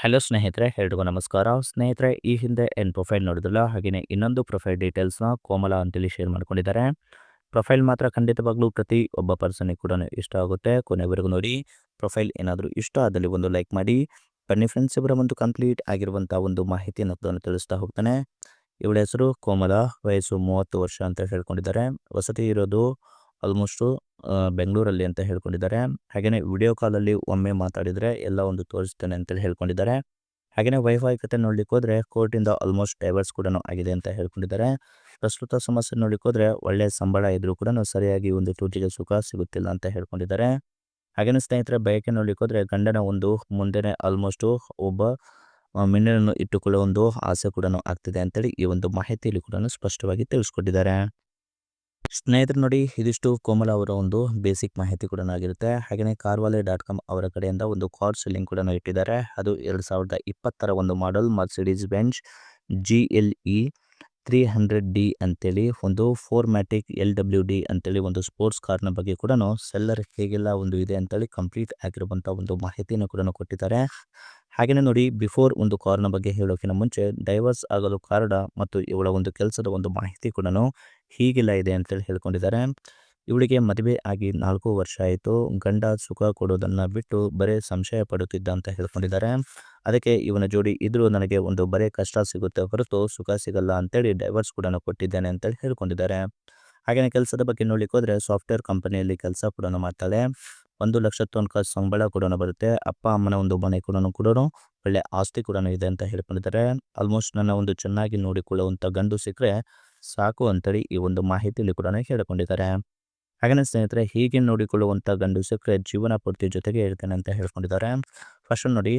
Hello ಸ್ನೇಹಿತರೆ, ಎಲ್ರಿಗೂ ನಮಸ್ಕಾರ. ಸ್ನೇಹಿತರೆ, ಈ ಹಿಂದೆ ಏನು ಪ್ರೊಫೈಲ್ ನೋಡಿದ್ರಲ್ಲ, ಹಾಗೆಯೇ ಇನ್ನೊಂದು ಪ್ರೊಫೈಲ್ ಡೀಟೇಲ್ಸ್ನ ಕೋಮಲ ಅಂತೇಳಿ ಶೇರ್ ಮಾಡ್ಕೊಂಡಿದ್ದಾರೆ. ಪ್ರೊಫೈಲ್ ಮಾತ್ರ ಖಂಡಿತವಾಗ್ಲೂ ಪ್ರತಿ ಒಬ್ಬ ಪರ್ಸನ್ಗೆ ಕೂಡ ಇಷ್ಟ ಆಗುತ್ತೆ. ಕೊನೆವರೆಗೂ ನೋಡಿ. ಪ್ರೊಫೈಲ್ ಏನಾದರೂ ಇಷ್ಟ ಆದಲ್ಲಿ ಒಂದು ಲೈಕ್ ಮಾಡಿ. ಬನ್ನಿ ಫ್ರೆಂಡ್ಸ್, ಇವರ ಒಂದು ಕಂಪ್ಲೀಟ್ ಆಗಿರುವಂಥ ಒಂದು ಮಾಹಿತಿಯನ್ನು ಕೂಡ ತಿಳಿಸ್ತಾ ಹೋಗ್ತಾನೆ. ಇವಳ ಹೆಸರು ಕೋಮಲ, ವಯಸ್ಸು 30 ವರ್ಷ ಅಂತ ಹೇಳ್ಕೊಂಡಿದ್ದಾರೆ. ವಸತಿ ಇರೋದು ಆಲ್ಮೋಸ್ಟು ಬೆಂಗಳೂರಲ್ಲಿ ಅಂತ ಹೇಳ್ಕೊಂಡಿದ್ದಾರೆ. ಹಾಗೆಯೇ ವಿಡಿಯೋ ಕಾಲಲ್ಲಿ ಒಮ್ಮೆ ಮಾತಾಡಿದರೆ ಎಲ್ಲ ಒಂದು ತೋರಿಸ್ತೇನೆ ಅಂತೇಳಿ ಹೇಳ್ಕೊಂಡಿದ್ದಾರೆ. ಹಾಗೆಯೇ ವೈವಾಹಿಕತೆ ನೋಡ್ಲಿಕ್ಕೆ ಹೋದರೆ ಕೋರ್ಟಿಂದ ಆಲ್ಮೋಸ್ಟ್ ಡೈವರ್ಸ್ ಕೂಡ ಆಗಿದೆ ಅಂತ ಹೇಳ್ಕೊಂಡಿದ್ದಾರೆ. ಪ್ರಸ್ತುತ ಸಮಸ್ಯೆ ನೋಡ್ಲಿಕ್ಕೆ ಹೋದರೆ ಒಳ್ಳೆಯ ಸಂಬಳ ಇದ್ರೂ ಕೂಡ ಸರಿಯಾಗಿ ಒಂದು ತುಟಿಗೆ ಸುಖ ಸಿಗುತ್ತಿಲ್ಲ ಅಂತ ಹೇಳ್ಕೊಂಡಿದ್ದಾರೆ. ಹಾಗೆಯೇ ಸ್ನೇಹಿತರೆ, ಬಯಕೆ ನೋಡ್ಲಿಕ್ಕೆ ಹೋದರೆ ಗಂಡನ ಒಂದು ಮುಂದೆನೇ ಆಲ್ಮೋಸ್ಟು ಒಬ್ಬ ಮಿನ್ನನ್ನು ಇಟ್ಟುಕೊಳ್ಳೋ ಒಂದು ಆಸೆ ಕೂಡ ಆಗ್ತಿದೆ ಅಂತೇಳಿ ಈ ಒಂದು ಮಾಹಿತಿಯಲ್ಲಿ ಕೂಡ ಸ್ಪಷ್ಟವಾಗಿ ತಿಳಿಸ್ಕೊಟ್ಟಿದ್ದಾರೆ. ಸ್ನೇಹಿತರು ನೋಡಿ, ಇದಿಷ್ಟು ಕೋಮಲ ಅವರ ಒಂದು ಬೇಸಿಕ್ ಮಾಹಿತಿ ಕೂಡ ಆಗಿರುತ್ತೆ. ಹಾಗೆಯೇ carvale.com ಅವರ ಕಡೆಯಿಂದ ಒಂದು ಕಾರ್ ಸೆಲ್ಲಿಂಗ್ ಕೂಡ ಇಟ್ಟಿದ್ದಾರೆ. ಅದು 2020 ಒಂದು model Mercedes Benz GLE 300D ಅಂತೇಳಿ ಒಂದು 4MATIC LWD ಅಂತೇಳಿ ಒಂದು ಸ್ಪೋರ್ಟ್ಸ್ ಕಾರ್ನ ಬಗ್ಗೆ ಕೂಡ ಸೆಲ್ಲರ್ ಹೇಗೆಲ್ಲ ಒಂದು ಇದೆ ಅಂತೇಳಿ ಕಂಪ್ಲೀಟ್ ಆಗಿರುವಂಥ ಒಂದು ಮಾಹಿತಿಯನ್ನು ಕೂಡ ಕೊಟ್ಟಿದ್ದಾರೆ. ಹಾಗೆಯೇ ನೋಡಿ, ಬಿಫೋರ್ ಒಂದು ಕಾರ್ನ ಬಗ್ಗೆ ಹೇಳೋಕ್ಕಿಂತ ಮುಂಚೆ ಡೈವರ್ಸ್ ಆಗಲು ಕಾರಣ ಮತ್ತು ಇವಳ ಒಂದು ಕೆಲಸದ ಒಂದು ಮಾಹಿತಿ ಕೂಡ ಹೀಗೆಲ್ಲ ಇದೆ ಅಂತೇಳಿ ಹೇಳ್ಕೊಂಡಿದ್ದಾರೆ. ಇವಳಿಗೆ ಮದುವೆ ಆಗಿ 4 ವರ್ಷ ಆಯಿತು. ಗಂಡ ಸುಖ ಕೊಡೋದನ್ನು ಬಿಟ್ಟು ಬರೀ ಸಂಶಯ ಪಡುತ್ತಿದ್ದ ಅಂತ ಹೇಳ್ಕೊಂಡಿದ್ದಾರೆ. ಅದಕ್ಕೆ ಇವನ ಜೋಡಿ ಇದ್ರೂ ನನಗೆ ಒಂದು ಬರೀ ಕಷ್ಟ ಸಿಗುತ್ತೆ ಹೊರತು ಸುಖ ಸಿಗಲ್ಲ ಅಂತೇಳಿ ಡೈವರ್ಸ್ ಕೂಡ ಕೊಟ್ಟಿದ್ದೇನೆ ಅಂತೇಳಿ ಹೇಳ್ಕೊಂಡಿದ್ದಾರೆ. ಹಾಗೆಯೇ ಕೆಲಸದ ಬಗ್ಗೆ ನೋಡ್ಲಿಕ್ಕೆ ಹೋದರೆ ಸಾಫ್ಟ್ವೇರ್ ಕಂಪನಿಯಲ್ಲಿ ಕೆಲಸ ಕೂಡ ಮಾಡ್ತಾಳೆ. 1 ಲಕ್ಷ ತನಕ ಸಂಬಳ ಕೂಡ ಬರುತ್ತೆ. ಅಪ್ಪ ಅಮ್ಮನ ಒಂದು ಮನೆ ಕೂಡ ಒಳ್ಳೆ ಆಸ್ತಿ ಕೂಡ ಇದೆ ಅಂತ ಹೇಳ್ಕೊಂಡಿದ್ದಾರೆ. ಆಲ್ಮೋಸ್ಟ್ ನನ್ನ ಒಂದು ಚೆನ್ನಾಗಿ ನೋಡಿಕೊಳ್ಳುವಂಥ ಗಂಡು ಸಿಕ್ಕರೆ ಸಾಕು ಅಂತೇಳಿ ಈ ಒಂದು ಮಾಹಿತಿಯಲ್ಲಿ ಕೂಡ ಹೇಳ್ಕೊಂಡಿದ್ದಾರೆ. ಹಾಗೆಯೇ ಸ್ನೇಹಿತರೆ, ಹೀಗೆ ನೋಡಿಕೊಳ್ಳುವಂಥ ಗಂಡು ಸಿಕ್ಕರೆ ಜೀವನ ಪೂರ್ತಿ ಜೊತೆಗೆ ಇರ್ತೇನೆ ಅಂತ ಹೇಳ್ಕೊಂಡಿದ್ದಾರೆ. ಫಸ್ಟ್ ನೋಡಿ,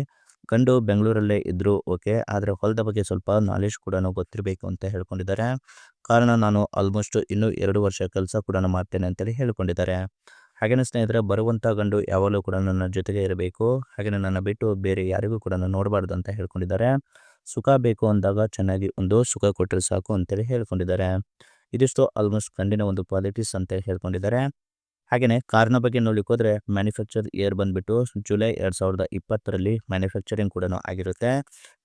ಗಂಡು ಬೆಂಗಳೂರಲ್ಲೇ ಇದ್ದರೂ ಓಕೆ, ಆದರೆ ಹೊಲದ ಬಗ್ಗೆ ಸ್ವಲ್ಪ ನಾಲೆಜ್ ಕೂಡ ಗೊತ್ತಿರಬೇಕು ಅಂತ ಹೇಳ್ಕೊಂಡಿದ್ದಾರೆ. ಕಾರಣ ನಾನು ಆಲ್ಮೋಸ್ಟ್ ಇನ್ನೂ 2 ವರ್ಷ ಕೆಲಸ ಕೂಡ ಮಾಡ್ತೇನೆ ಅಂತೇಳಿ ಹೇಳ್ಕೊಂಡಿದ್ದಾರೆ. ಹಾಗೆಯೇ ಸ್ನೇಹಿತರೆ, ಬರುವಂಥ ಗಂಡು ಯಾವಾಗಲೂ ಕೂಡ ನನ್ನ ಜೊತೆಗೆ ಇರಬೇಕು. ಹಾಗೆಯೇ ನನ್ನ ಬಿಟ್ಟು ಬೇರೆ ಯಾರಿಗೂ ಕೂಡ ನೋಡಬಾರ್ದು ಅಂತ ಹೇಳ್ಕೊಂಡಿದ್ದಾರೆ. ಸುಖ ಬೇಕು ಅಂದಾಗ ಚೆನ್ನಾಗಿ ಒಂದು ಸುಖ ಕೊಟ್ಟರೆ ಸಾಕು ಅಂತೇಳಿ ಹೇಳ್ಕೊಂಡಿದ್ದಾರೆ. ಇದಿಷ್ಟು ಆಲ್ಮೋಸ್ಟ್ ಗಂಡಿನ ಒಂದು ಕ್ವಾಲಿಟೀಸ್ ಅಂತ ಹೇಳ್ಕೊಂಡಿದ್ದಾರೆ. ಹಾಗೆಯೇ ಕಾರ್ನ ಬಗ್ಗೆ ನೋಡ್ಲಿಕ್ಕೆ ಹೋದರೆ ಮ್ಯಾನುಫ್ಯಾಕ್ಚರ್ ಇಯರ್ ಬಂದುಬಿಟ್ಟು ಜುಲೈ 2020ರಲ್ಲಿ ಮ್ಯಾನುಫ್ಯಾಕ್ಚರಿಂಗ್ ಕೂಡ ಆಗಿರುತ್ತೆ.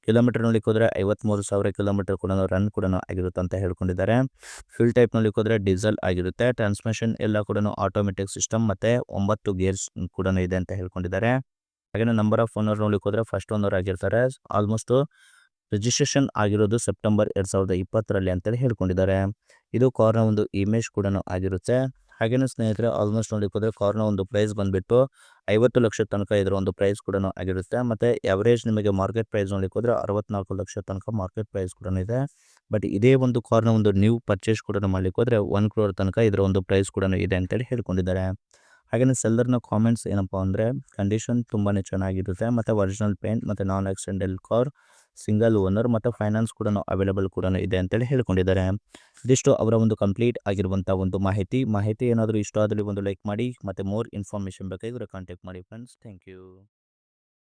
ಕಿಲೋಮೀಟರ್ ನೋಡ್ಲಿಕ್ಕೆ ಹೋದರೆ 53,000 ಕಿಲೋಮೀಟರ್ ಕೂಡ ರನ್ ಕೂಡ ಆಗಿರುತ್ತೆ ಅಂತ ಹೇಳ್ಕೊಂಡಿದ್ದಾರೆ. ಫ್ಯೂಲ್ ಟೈಪ್ ನೋಡ್ಲಿಕ್ಕೆ ಹೋದರೆ ಡೀಸೆಲ್ ಆಗಿರುತ್ತೆ. ಟ್ರಾನ್ಸ್ಮಿಷನ್ ಎಲ್ಲ ಕೂಡ ಆಟೋಮೆಟಿಕ್ ಸಿಸ್ಟಮ್ ಮತ್ತು 9 ಗೇರ್ಸ್ ಕೂಡ ಇದೆ ಅಂತ ಹೇಳ್ಕೊಂಡಿದ್ದಾರೆ. ಹಾಗೆಯೇ ನಂಬರ್ ಆಫ್ ಓನರ್ ನೋಡ್ಲಿಕ್ಕೆ ಹೋದರೆ ಫಸ್ಟ್ ಓನರ್ ಆಗಿರ್ತಾರೆ. ಆಲ್ಮೋಸ್ಟು ರಿಜಿಸ್ಟ್ರೇಷನ್ ಆಗಿರೋದು ಸೆಪ್ಟೆಂಬರ್ 2020ರಲ್ಲಿ ಅಂತೇಳಿ ಹೇಳ್ಕೊಂಡಿದ್ದಾರೆ. ಇದು ಕಾರ್ನ ಒಂದು ಇಮೇಜ್ ಕೂಡ ಆಗಿರುತ್ತೆ. ಹಾಗೆಯೇ ಸ್ನೇಹಿತರೆ, ಆಲ್ಮೋಸ್ಟ್ ನೋಡ್ಲಿಕ್ಕೆ ಹೋದರೆ ಕಾರ್ನ ಒಂದು ಪ್ರೈಸ್ ಬಂದುಬಿಟ್ಟು 50 ಲಕ್ಷ ತನಕ ಇದರ ಒಂದು ಪ್ರೈಸ್ ಕೂಡ ಆಗಿರುತ್ತೆ. ಮತ್ತು ಎವರೇಜ್ ನಿಮಗೆ ಮಾರ್ಕೆಟ್ ಪ್ರೈಸ್ ನೋಡ್ಲಿಕ್ಕೆ ಹೋದರೆ 64 ಲಕ್ಷ ತನಕ ಮಾರ್ಕೆಟ್ ಪ್ರೈಸ್ ಕೂಡ ಇದೆ. ಬಟ್ ಇದೇ ಒಂದು ಕಾರ್ನ ಒಂದು ನ್ಯೂ ಪರ್ಚೇಸ್ ಕೂಡ ಮಾಡಲಿಕ್ಕೆ ಹೋದರೆ 1 crore ತನಕ ಇದರ ಒಂದು ಪ್ರೈಸ್ ಕೂಡ ಇದೆ ಅಂತೇಳಿ ಹೇಳ್ಕೊಂಡಿದ್ದಾರೆ. ಹಾಗೆಯೇ ಸೆಲ್ಲರ್ನ ಕಾಮೆಂಟ್ಸ್ ಏನಪ್ಪ ಅಂದರೆ, ಕಂಡೀಷನ್ ತುಂಬಾ ಚೆನ್ನಾಗಿರುತ್ತೆ ಮತ್ತು ಒರಿಜಿನಲ್ ಪೇಂಟ್ ಮತ್ತು ನಾನ್ ಆಕ್ಸಿಡೆಂಟಲ್ ಕಾರ್, ಸಿಂಗಲ್ ಓನರ್ ಮತ್ತು ಫೈನಾನ್ಸ್ ಕೂಡ ಅವೈಲೇಬಲ್ ಕೂಡ ಇದೆ ಅಂತೇಳಿ ಹೇಳ್ಕೊಂಡಿದ್ದಾರೆ. ಇದಿಷ್ಟು ಅವರ ಒಂದು ಕಂಪ್ಲೀಟ್ ಆಗಿರುವಂಥ ಒಂದು ಮಾಹಿತಿ ಏನಾದರೂ ಇಷ್ಟ ಆದಲ್ಲಿ ಒಂದು ಲೈಕ್ ಮಾಡಿ. ಮತ್ತು ಮೋರ್ ಇನ್ಫಾರ್ಮೇಷನ್ ಬೇಕಾಗಿ ಇವರ ಕಾಂಟ್ಯಾಕ್ಟ್ ಮಾಡಿ ಫ್ರೆಂಡ್ಸ್. Thank you.